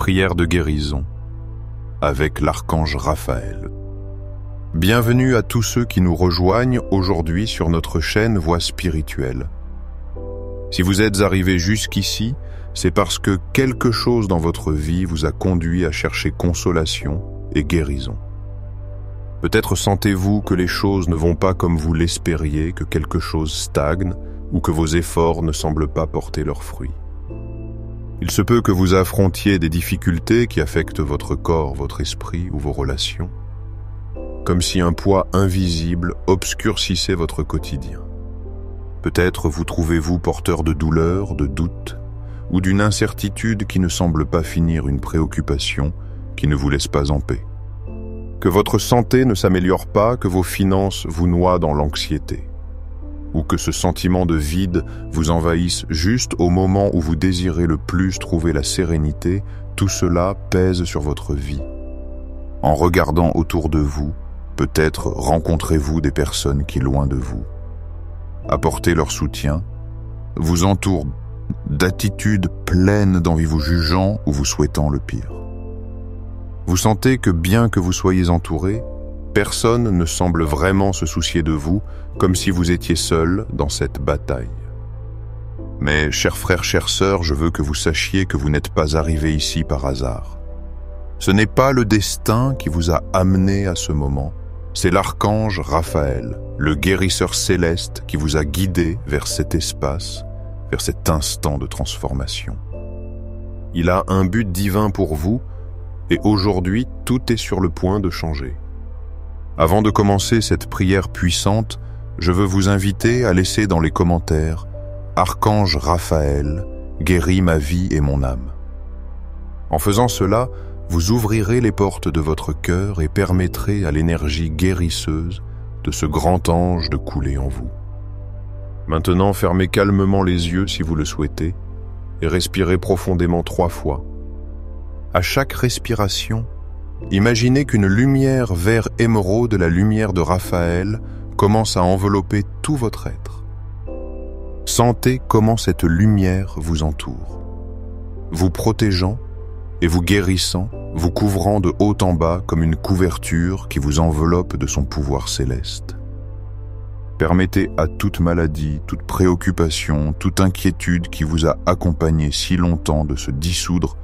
prière de guérison avec l'archange Raphaël. Bienvenue à tous ceux qui nous rejoignent aujourd'hui sur notre chaîne Voix Spirituelle. Si vous êtes arrivés jusqu'ici, c'est parce que quelque chose dans votre vie vous a conduit à chercher consolation et guérison. Peut-être sentez-vous que les choses ne vont pas comme vous l'espériez, que quelque chose stagne ou que vos efforts ne semblent pas porter leurs fruits. Il se peut que vous affrontiez des difficultés qui affectent votre corps, votre esprit ou vos relations, comme si un poids invisible obscurcissait votre quotidien. Peut-être vous trouvez-vous porteur de douleurs, de doutes ou d'une incertitude qui ne semble pas finir, une préoccupation qui ne vous laisse pas en paix. Que votre santé ne s'améliore pas, que vos finances vous noient dans l'anxiété, ou que ce sentiment de vide vous envahisse juste au moment où vous désirez le plus trouver la sérénité, tout cela pèse sur votre vie. En regardant autour de vous, peut-être rencontrez-vous des personnes qui, loin de vous, apportez leur soutien, vous entourent d'attitudes pleines d'envie vous jugeant ou vous souhaitant le pire. Vous sentez que bien que vous soyez entouré, personne ne semble vraiment se soucier de vous, comme si vous étiez seul dans cette bataille. Mais, chers frères, chères sœurs, je veux que vous sachiez que vous n'êtes pas arrivés ici par hasard. Ce n'est pas le destin qui vous a amené à ce moment, c'est l'archange Raphaël, le guérisseur céleste qui vous a guidé vers cet espace, vers cet instant de transformation. Il a un but divin pour vous, et aujourd'hui, tout est sur le point de changer. Avant de commencer cette prière puissante, je veux vous inviter à laisser dans les commentaires « Archange Raphaël, guéris ma vie et mon âme ». En faisant cela, vous ouvrirez les portes de votre cœur et permettrez à l'énergie guérisseuse de ce grand ange de couler en vous. Maintenant, fermez calmement les yeux si vous le souhaitez et respirez profondément 3 fois. À chaque respiration, imaginez qu'une lumière vert émeraude, la lumière de Raphaël, commence à envelopper tout votre être. Sentez comment cette lumière vous entoure, vous protégeant et vous guérissant, vous couvrant de haut en bas comme une couverture qui vous enveloppe de son pouvoir céleste. Permettez à toute maladie, toute préoccupation, toute inquiétude qui vous a accompagné si longtemps de se dissoudre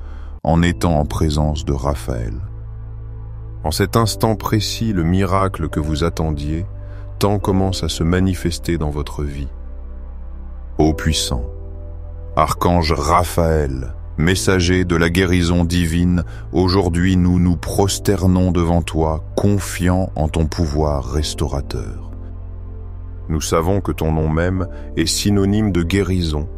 en étant en présence de Raphaël. En cet instant précis, le miracle que vous attendiez, tant commence à se manifester dans votre vie. Ô puissant, archange Raphaël, messager de la guérison divine, aujourd'hui nous nous prosternons devant toi, confiants en ton pouvoir restaurateur. Nous savons que ton nom même est synonyme de guérison,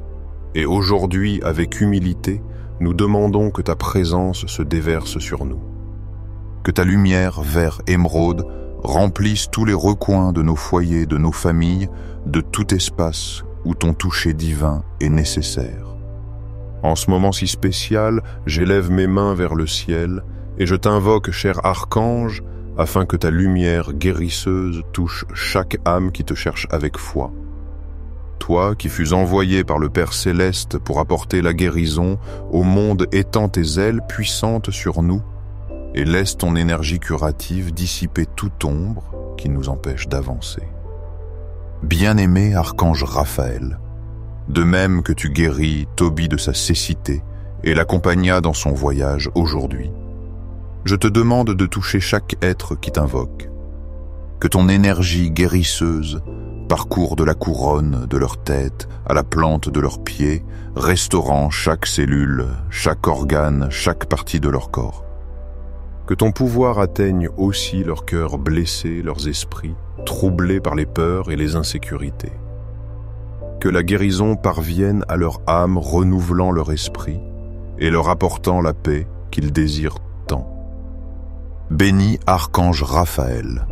et aujourd'hui, avec humilité, nous demandons que ta présence se déverse sur nous. Que ta lumière vert émeraude remplisse tous les recoins de nos foyers, de nos familles, de tout espace où ton toucher divin est nécessaire. En ce moment si spécial, j'élève mes mains vers le ciel et je t'invoque, cher archange, afin que ta lumière guérisseuse touche chaque âme qui te cherche avec foi. Toi qui fus envoyé par le Père Céleste pour apporter la guérison au monde, étends tes ailes puissantes sur nous et laisse ton énergie curative dissiper toute ombre qui nous empêche d'avancer. Bien-aimé archange Raphaël, de même que tu guéris Tobie de sa cécité et l'accompagna dans son voyage aujourd'hui, je te demande de toucher chaque être qui t'invoque. Que ton énergie guérisseuse parcourt de la couronne de leur tête à la plante de leurs pieds, restaurant chaque cellule, chaque organe, chaque partie de leur corps. Que ton pouvoir atteigne aussi leurs cœurs blessés, leurs esprits, troublés par les peurs et les insécurités. Que la guérison parvienne à leur âme, renouvelant leur esprit et leur apportant la paix qu'ils désirent tant. Béni archange Raphaël.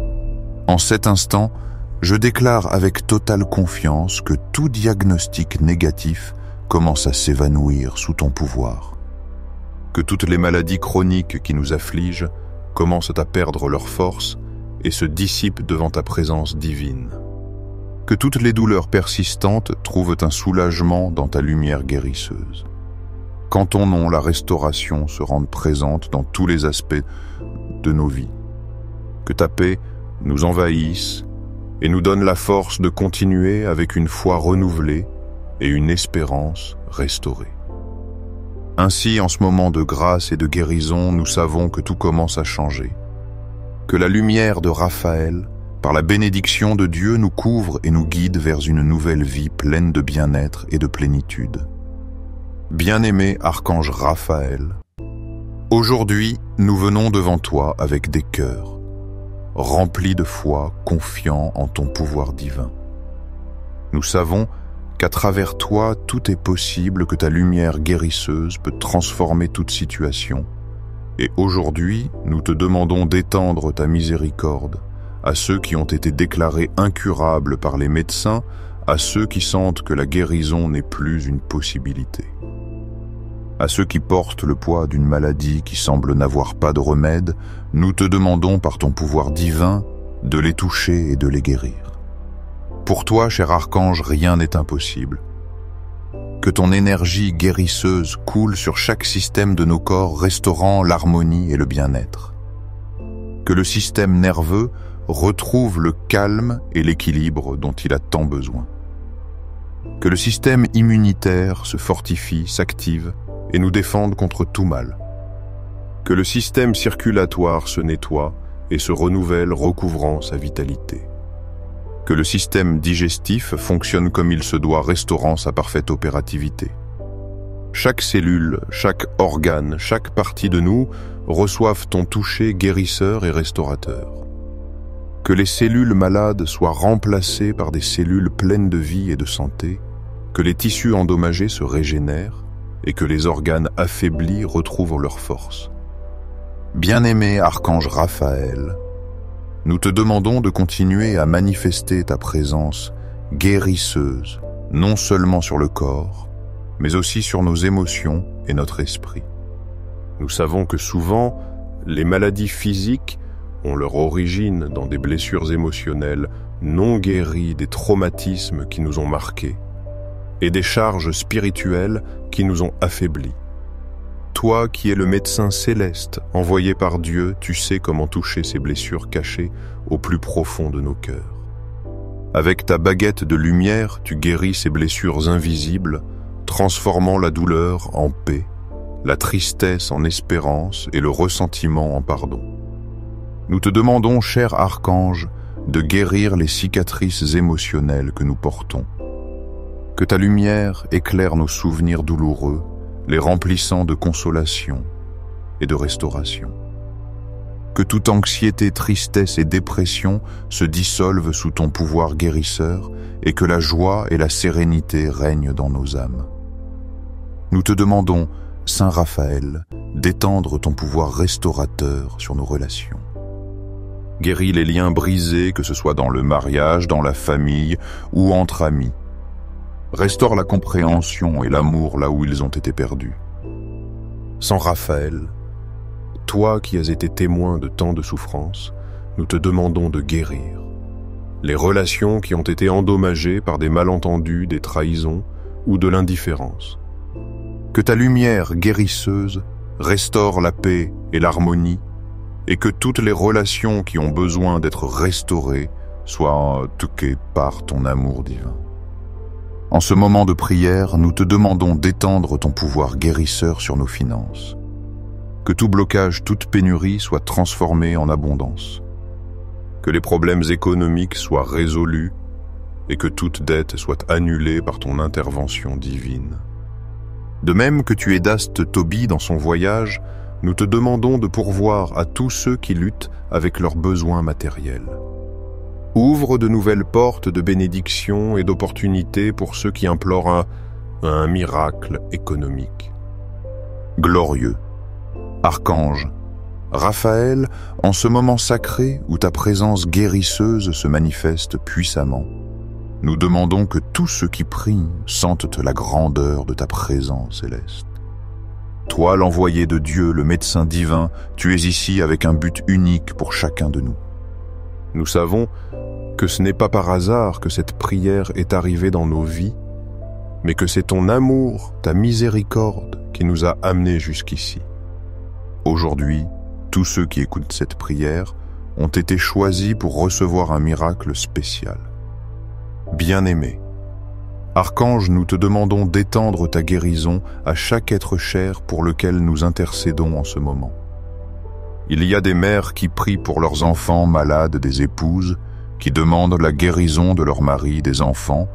En cet instant, je déclare avec totale confiance que tout diagnostic négatif commence à s'évanouir sous ton pouvoir. Que toutes les maladies chroniques qui nous affligent commencent à perdre leur force et se dissipent devant ta présence divine. Que toutes les douleurs persistantes trouvent un soulagement dans ta lumière guérisseuse. qu'en ton nom la restauration se rende présente dans tous les aspects de nos vies. Que ta paix nous envahisse et nous donne la force de continuer avec une foi renouvelée et une espérance restaurée. Ainsi, en ce moment de grâce et de guérison, nous savons que tout commence à changer. Que la lumière de Raphaël, par la bénédiction de Dieu, nous couvre et nous guide vers une nouvelle vie pleine de bien-être et de plénitude. Bien-aimé archange Raphaël, aujourd'hui, nous venons devant toi avec des cœurs, remplis de foi, confiants en ton pouvoir divin. Nous savons qu'à travers toi, tout est possible, que ta lumière guérisseuse peut transformer toute situation. Et aujourd'hui, nous te demandons d'étendre ta miséricorde à ceux qui ont été déclarés incurables par les médecins, à ceux qui sentent que la guérison n'est plus une possibilité. À ceux qui portent le poids d'une maladie qui semble n'avoir pas de remède, nous te demandons par ton pouvoir divin de les toucher et de les guérir. Pour toi, cher archange, rien n'est impossible. Que ton énergie guérisseuse coule sur chaque système de nos corps, restaurant l'harmonie et le bien-être. Que le système nerveux retrouve le calme et l'équilibre dont il a tant besoin. Que le système immunitaire se fortifie, s'active et nous défende contre tout mal. Que le système circulatoire se nettoie et se renouvelle, recouvrant sa vitalité. Que le système digestif fonctionne comme il se doit, restaurant sa parfaite opérativité. Chaque cellule, chaque organe, chaque partie de nous reçoivent ton toucher guérisseur et restaurateur. Que les cellules malades soient remplacées par des cellules pleines de vie et de santé, que les tissus endommagés se régénèrent et que les organes affaiblis retrouvent leur force. Bien-aimé archange Raphaël, nous te demandons de continuer à manifester ta présence guérisseuse, non seulement sur le corps, mais aussi sur nos émotions et notre esprit. Nous savons que souvent, les maladies physiques ont leur origine dans des blessures émotionnelles non guéries, des traumatismes qui nous ont marqués, et des charges spirituelles qui nous ont affaiblis. Toi qui es le médecin céleste envoyé par Dieu, tu sais comment toucher ces blessures cachées au plus profond de nos cœurs. Avec ta baguette de lumière, tu guéris ces blessures invisibles, transformant la douleur en paix, la tristesse en espérance et le ressentiment en pardon. Nous te demandons, cher archange, de guérir les cicatrices émotionnelles que nous portons. Que ta lumière éclaire nos souvenirs douloureux, les remplissant de consolation et de restauration. Que toute anxiété, tristesse et dépression se dissolvent sous ton pouvoir guérisseur et que la joie et la sérénité règnent dans nos âmes. Nous te demandons, Saint Raphaël, d'étendre ton pouvoir restaurateur sur nos relations. Guéris les liens brisés, que ce soit dans le mariage, dans la famille ou entre amis. Restaure la compréhension et l'amour là où ils ont été perdus. Saint Raphaël, toi qui as été témoin de tant de souffrances, nous te demandons de guérir les relations qui ont été endommagées par des malentendus, des trahisons ou de l'indifférence. Que ta lumière guérisseuse restaure la paix et l'harmonie et que toutes les relations qui ont besoin d'être restaurées soient toquées par ton amour divin. En ce moment de prière, nous te demandons d'étendre ton pouvoir guérisseur sur nos finances. Que tout blocage, toute pénurie soit transformé en abondance. Que les problèmes économiques soient résolus et que toute dette soit annulée par ton intervention divine. De même que tu aidaste Tobie dans son voyage, nous te demandons de pourvoir à tous ceux qui luttent avec leurs besoins matériels. Ouvre de nouvelles portes de bénédiction et d'opportunités pour ceux qui implorent un miracle économique. Glorieux, archange, Raphaël, en ce moment sacré où ta présence guérisseuse se manifeste puissamment, nous demandons que tous ceux qui prient sentent la grandeur de ta présence céleste. Toi, l'envoyé de Dieu, le médecin divin, tu es ici avec un but unique pour chacun de nous. Nous savons que ce n'est pas par hasard que cette prière est arrivée dans nos vies, mais que c'est ton amour, ta miséricorde qui nous a amenés jusqu'ici. Aujourd'hui, tous ceux qui écoutent cette prière ont été choisis pour recevoir un miracle spécial. Bien-aimé, Archange, nous te demandons d'étendre ta guérison à chaque être cher pour lequel nous intercédons en ce moment. Il y a des mères qui prient pour leurs enfants malades, des épouses, qui demandent la guérison de leur mari, des enfants,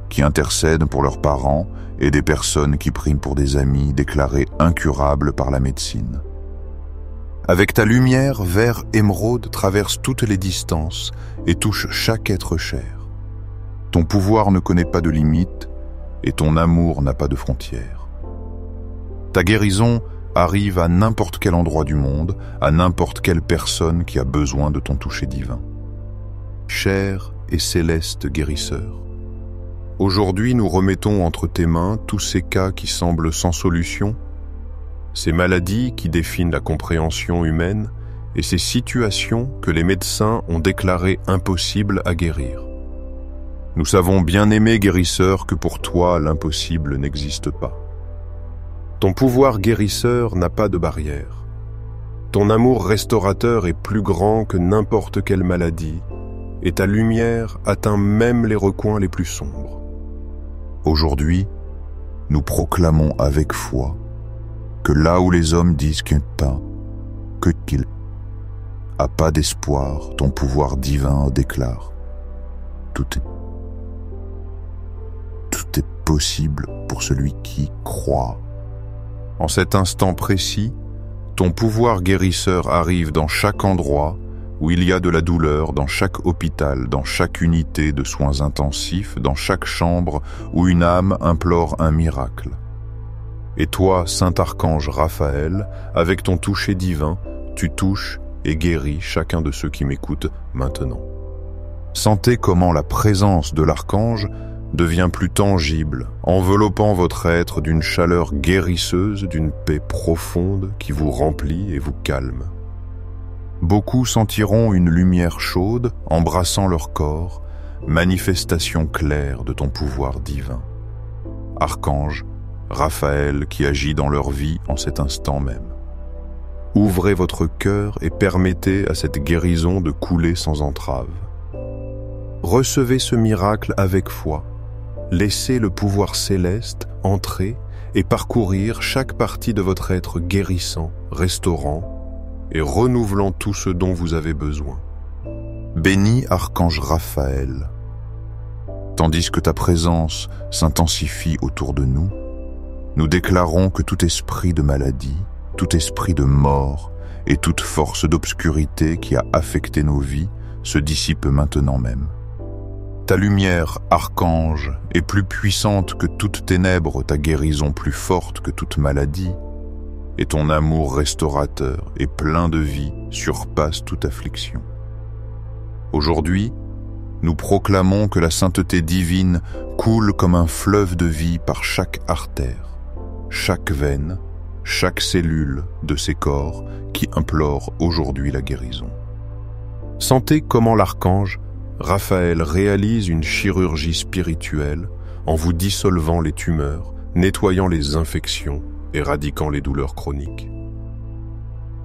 qui intercèdent pour leurs parents et des personnes qui prient pour des amis déclarés incurables par la médecine. Avec ta lumière, vert émeraude traverse toutes les distances et touche chaque être cher. Ton pouvoir ne connaît pas de limites et ton amour n'a pas de frontières. Ta guérison arrive à n'importe quel endroit du monde, à n'importe quelle personne qui a besoin de ton toucher divin. Cher et céleste guérisseur, aujourd'hui nous remettons entre tes mains tous ces cas qui semblent sans solution, ces maladies qui défient la compréhension humaine et ces situations que les médecins ont déclarées impossibles à guérir. Nous savons, bien-aimé guérisseur, que pour toi l'impossible n'existe pas. Ton pouvoir guérisseur n'a pas de barrière. Ton amour restaurateur est plus grand que n'importe quelle maladie, et ta lumière atteint même les recoins les plus sombres. Aujourd'hui, nous proclamons avec foi que là où les hommes disent qu'il n'y a pas d'espoir, ton pouvoir divin déclare tout est possible pour celui qui croit. En cet instant précis, ton pouvoir guérisseur arrive dans chaque endroit où il y a de la douleur, dans chaque hôpital, dans chaque unité de soins intensifs, dans chaque chambre où une âme implore un miracle. Et toi, Saint Archange Raphaël, avec ton toucher divin, tu touches et guéris chacun de ceux qui m'écoutent maintenant. Sentez comment la présence de l'Archange devient plus tangible, enveloppant votre être d'une chaleur guérisseuse, d'une paix profonde qui vous remplit et vous calme. Beaucoup sentiront une lumière chaude embrassant leur corps, manifestation claire de ton pouvoir divin. Archange Raphaël qui agit dans leur vie en cet instant même. Ouvrez votre cœur et permettez à cette guérison de couler sans entrave. Recevez ce miracle avec foi. Laissez le pouvoir céleste entrer et parcourir chaque partie de votre être guérissant, restaurant et renouvelant tout ce dont vous avez besoin. Béni Archange Raphaël, tandis que ta présence s'intensifie autour de nous, nous déclarons que tout esprit de maladie, tout esprit de mort et toute force d'obscurité qui a affecté nos vies se dissipe maintenant même. Ta lumière, Archange, est plus puissante que toute ténèbre, ta guérison plus forte que toute maladie, et ton amour restaurateur et plein de vie surpasse toute affliction. Aujourd'hui, nous proclamons que la sainteté divine coule comme un fleuve de vie par chaque artère, chaque veine, chaque cellule de ces corps qui implorent aujourd'hui la guérison. Sentez comment l'Archange Raphaël réalise une chirurgie spirituelle en vous dissolvant les tumeurs, nettoyant les infections, éradiquant les douleurs chroniques.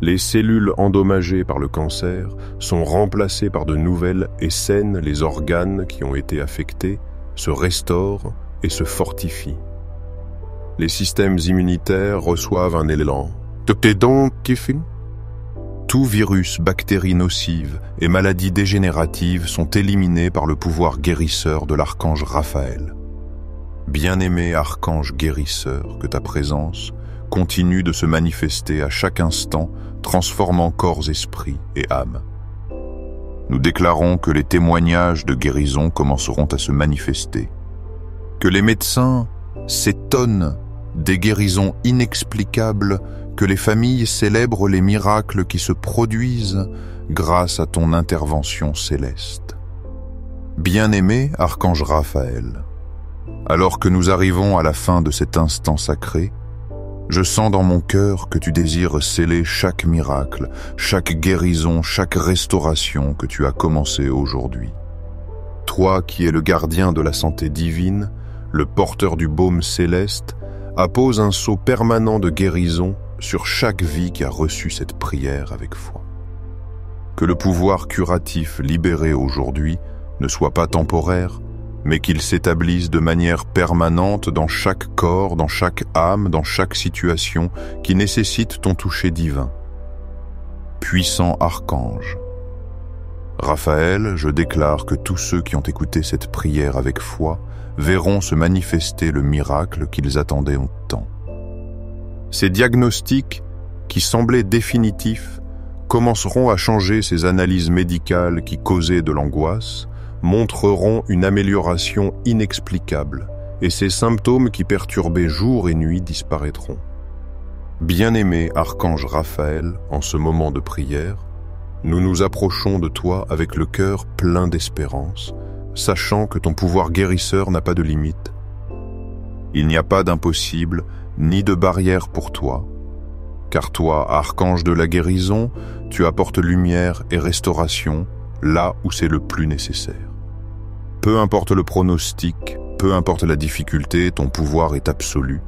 Les cellules endommagées par le cancer sont remplacées par de nouvelles et saines. Les organes qui ont été affectés se restaurent et se fortifient. Les systèmes immunitaires reçoivent un élan. Tout virus, bactéries nocives et maladies dégénératives sont éliminés par le pouvoir guérisseur de l'Archange Raphaël. Bien-aimé Archange guérisseur, que ta présence continue de se manifester à chaque instant, transformant corps, esprit et âme. Nous déclarons que les témoignages de guérison commenceront à se manifester, que les médecins s'étonnent des guérisons inexplicables, que les familles célèbrent les miracles qui se produisent grâce à ton intervention céleste. Bien-aimé Archange Raphaël, alors que nous arrivons à la fin de cet instant sacré, je sens dans mon cœur que tu désires sceller chaque miracle, chaque guérison, chaque restauration que tu as commencé aujourd'hui. Toi qui es le gardien de la santé divine, le porteur du baume céleste, appose un sceau permanent de guérison sur chaque vie qui a reçu cette prière avec foi. Que le pouvoir curatif libéré aujourd'hui ne soit pas temporaire, mais qu'il s'établisse de manière permanente dans chaque corps, dans chaque âme, dans chaque situation qui nécessite ton toucher divin. Puissant archange, Raphaël, je déclare que tous ceux qui ont écouté cette prière avec foi verront se manifester le miracle qu'ils attendaient tant. Ces diagnostics, qui semblaient définitifs, commenceront à changer ces analyses médicales qui causaient de l'angoisse, montreront une amélioration inexplicable, et ces symptômes qui perturbaient jour et nuit disparaîtront. Bien-aimé archange Raphaël, en ce moment de prière, nous nous approchons de toi avec le cœur plein d'espérance, sachant que ton pouvoir guérisseur n'a pas de limite. Il n'y a pas d'impossible, ni de barrière pour toi, car toi, archange de la guérison, tu apportes lumière et restauration là où c'est le plus nécessaire. Peu importe le pronostic, peu importe la difficulté, ton pouvoir est absolu,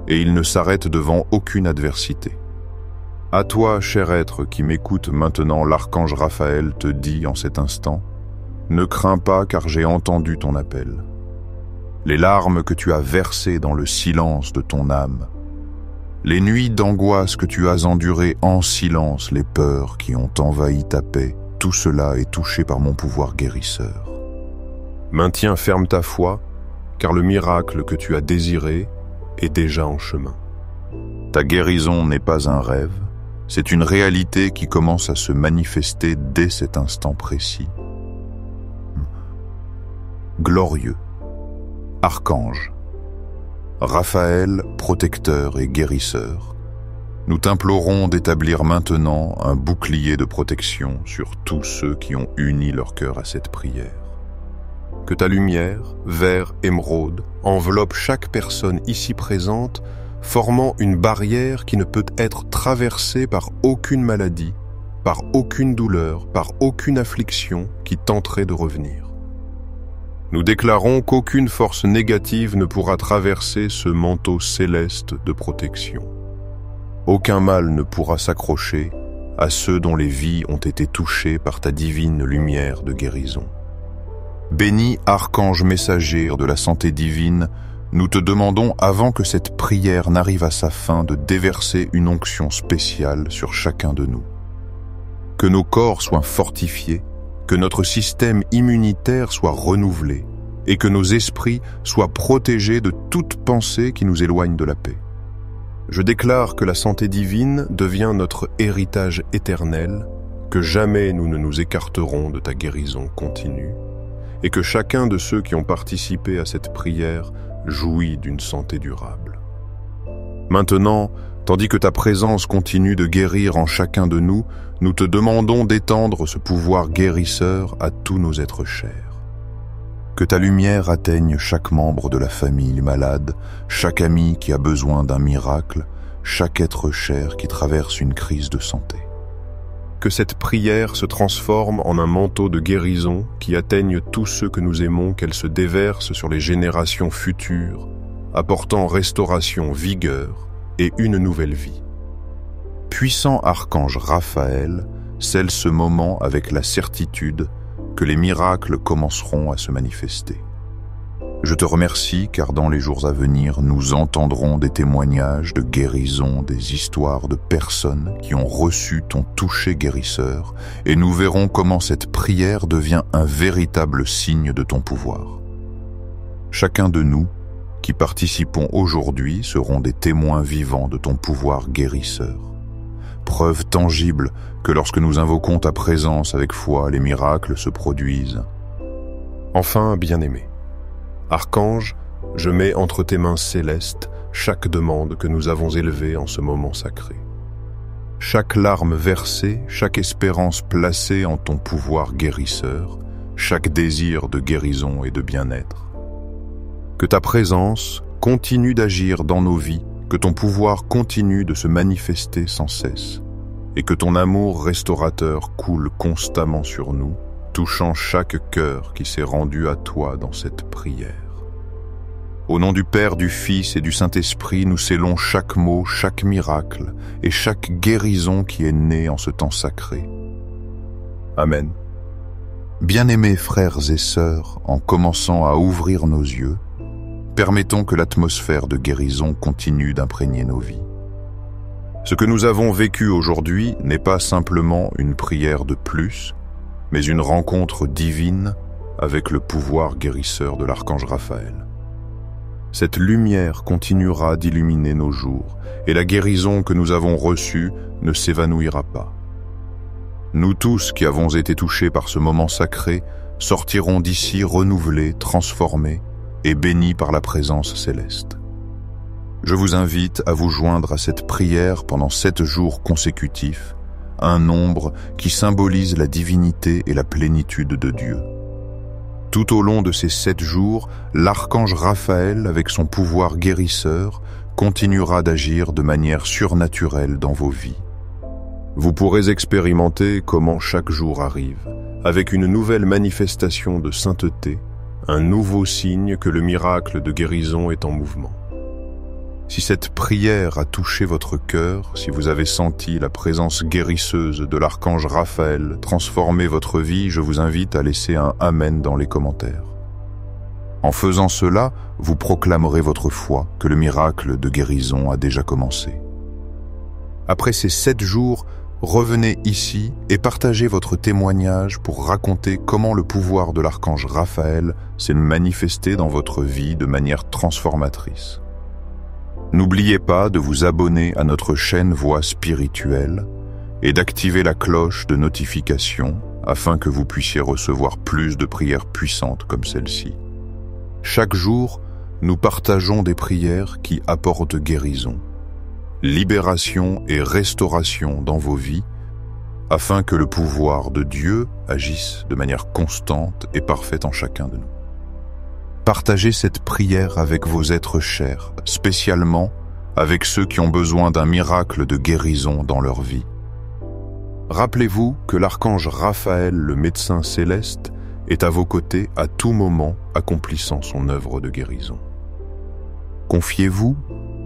et il ne s'arrête devant aucune adversité. À toi, cher être qui m'écoute maintenant, l'archange Raphaël te dit en cet instant, « Ne crains pas car j'ai entendu ton appel. Les larmes que tu as versées dans le silence de ton âme, les nuits d'angoisse que tu as endurées en silence, les peurs qui ont envahi ta paix, tout cela est touché par mon pouvoir guérisseur. Maintiens ferme ta foi, car le miracle que tu as désiré est déjà en chemin. Ta guérison n'est pas un rêve, c'est une réalité qui commence à se manifester dès cet instant précis. Glorieux, archange, Raphaël, protecteur et guérisseur, nous t'implorons d'établir maintenant un bouclier de protection sur tous ceux qui ont uni leur cœur à cette prière. Que ta lumière, vert émeraude, enveloppe chaque personne ici présente, formant une barrière qui ne peut être traversée par aucune maladie, par aucune douleur, par aucune affliction qui tenterait de revenir. Nous déclarons qu'aucune force négative ne pourra traverser ce manteau céleste de protection. Aucun mal ne pourra s'accrocher à ceux dont les vies ont été touchées par ta divine lumière de guérison. Béni archange messager de la santé divine, nous te demandons, avant que cette prière n'arrive à sa fin, de déverser une onction spéciale sur chacun de nous. Que nos corps soient fortifiés, que notre système immunitaire soit renouvelé et que nos esprits soient protégés de toute pensée qui nous éloigne de la paix. Je déclare que la santé divine devient notre héritage éternel, que jamais nous ne nous écarterons de ta guérison continue et que chacun de ceux qui ont participé à cette prière jouit d'une santé durable. Maintenant, tandis que ta présence continue de guérir en chacun de nous, nous te demandons d'étendre ce pouvoir guérisseur à tous nos êtres chers. Que ta lumière atteigne chaque membre de la famille malade, chaque ami qui a besoin d'un miracle, chaque être cher qui traverse une crise de santé. Que cette prière se transforme en un manteau de guérison qui atteigne tous ceux que nous aimons, qu'elle se déverse sur les générations futures, apportant restauration, vigueur et une nouvelle vie. Puissant archange Raphaël, scelle ce moment avec la certitude que les miracles commenceront à se manifester. Je te remercie car dans les jours à venir, nous entendrons des témoignages de guérison, des histoires de personnes qui ont reçu ton toucher guérisseur et nous verrons comment cette prière devient un véritable signe de ton pouvoir. Chacun de nous qui participons aujourd'hui seront des témoins vivants de ton pouvoir guérisseur. Preuve tangible que lorsque nous invoquons ta présence avec foi, les miracles se produisent. Enfin, bien-aimé, archange, je mets entre tes mains célestes chaque demande que nous avons élevée en ce moment sacré. Chaque larme versée, chaque espérance placée en ton pouvoir guérisseur, chaque désir de guérison et de bien-être. Que ta présence continue d'agir dans nos vies, que ton pouvoir continue de se manifester sans cesse, et que ton amour restaurateur coule constamment sur nous, touchant chaque cœur qui s'est rendu à toi dans cette prière. Au nom du Père, du Fils et du Saint-Esprit, nous scellons chaque mot, chaque miracle et chaque guérison qui est née en ce temps sacré. Amen. Bien-aimés frères et sœurs, en commençant à ouvrir nos yeux, permettons que l'atmosphère de guérison continue d'imprégner nos vies. Ce que nous avons vécu aujourd'hui n'est pas simplement une prière de plus, mais une rencontre divine avec le pouvoir guérisseur de l'archange Raphaël. Cette lumière continuera d'illuminer nos jours, et la guérison que nous avons reçue ne s'évanouira pas. Nous tous qui avons été touchés par ce moment sacré sortirons d'ici renouvelés, transformés et bénis par la présence céleste. Je vous invite à vous joindre à cette prière pendant 7 jours consécutifs, un nombre qui symbolise la divinité et la plénitude de Dieu. Tout au long de ces 7 jours, l'archange Raphaël, avec son pouvoir guérisseur, continuera d'agir de manière surnaturelle dans vos vies. Vous pourrez expérimenter comment chaque jour arrive, avec une nouvelle manifestation de sainteté, un nouveau signe que le miracle de guérison est en mouvement. Si cette prière a touché votre cœur, si vous avez senti la présence guérisseuse de l'archange Raphaël transformer votre vie, je vous invite à laisser un Amen dans les commentaires. En faisant cela, vous proclamerez votre foi que le miracle de guérison a déjà commencé. Après ces 7 jours, revenez ici et partagez votre témoignage pour raconter comment le pouvoir de l'archange Raphaël s'est manifesté dans votre vie de manière transformatrice. N'oubliez pas de vous abonner à notre chaîne Voix Spirituelle et d'activer la cloche de notification afin que vous puissiez recevoir plus de prières puissantes comme celle-ci. Chaque jour, nous partageons des prières qui apportent guérison, libération et restauration dans vos vies afin que le pouvoir de Dieu agisse de manière constante et parfaite en chacun de nous. Partagez cette prière avec vos êtres chers, spécialement avec ceux qui ont besoin d'un miracle de guérison dans leur vie. Rappelez-vous que l'archange Raphaël, le médecin céleste, est à vos côtés à tout moment accomplissant son œuvre de guérison. Confiez-vous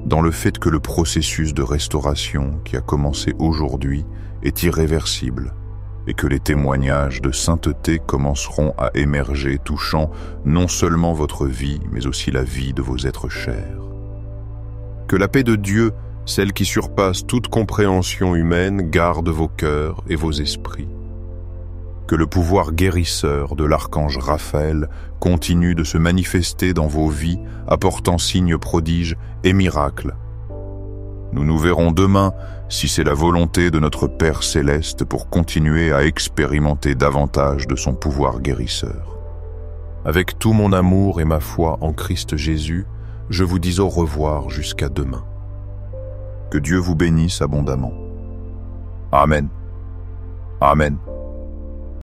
dans le fait que le processus de restauration qui a commencé aujourd'hui est irréversible et que les témoignages de sainteté commenceront à émerger, touchant non seulement votre vie, mais aussi la vie de vos êtres chers. Que la paix de Dieu, celle qui surpasse toute compréhension humaine, garde vos cœurs et vos esprits. Que le pouvoir guérisseur de l'archange Raphaël continue de se manifester dans vos vies, apportant signes prodiges et miracles. Nous nous verrons demain si c'est la volonté de notre Père Céleste pour continuer à expérimenter davantage de son pouvoir guérisseur. Avec tout mon amour et ma foi en Christ Jésus, je vous dis au revoir jusqu'à demain. Que Dieu vous bénisse abondamment. Amen. Amen.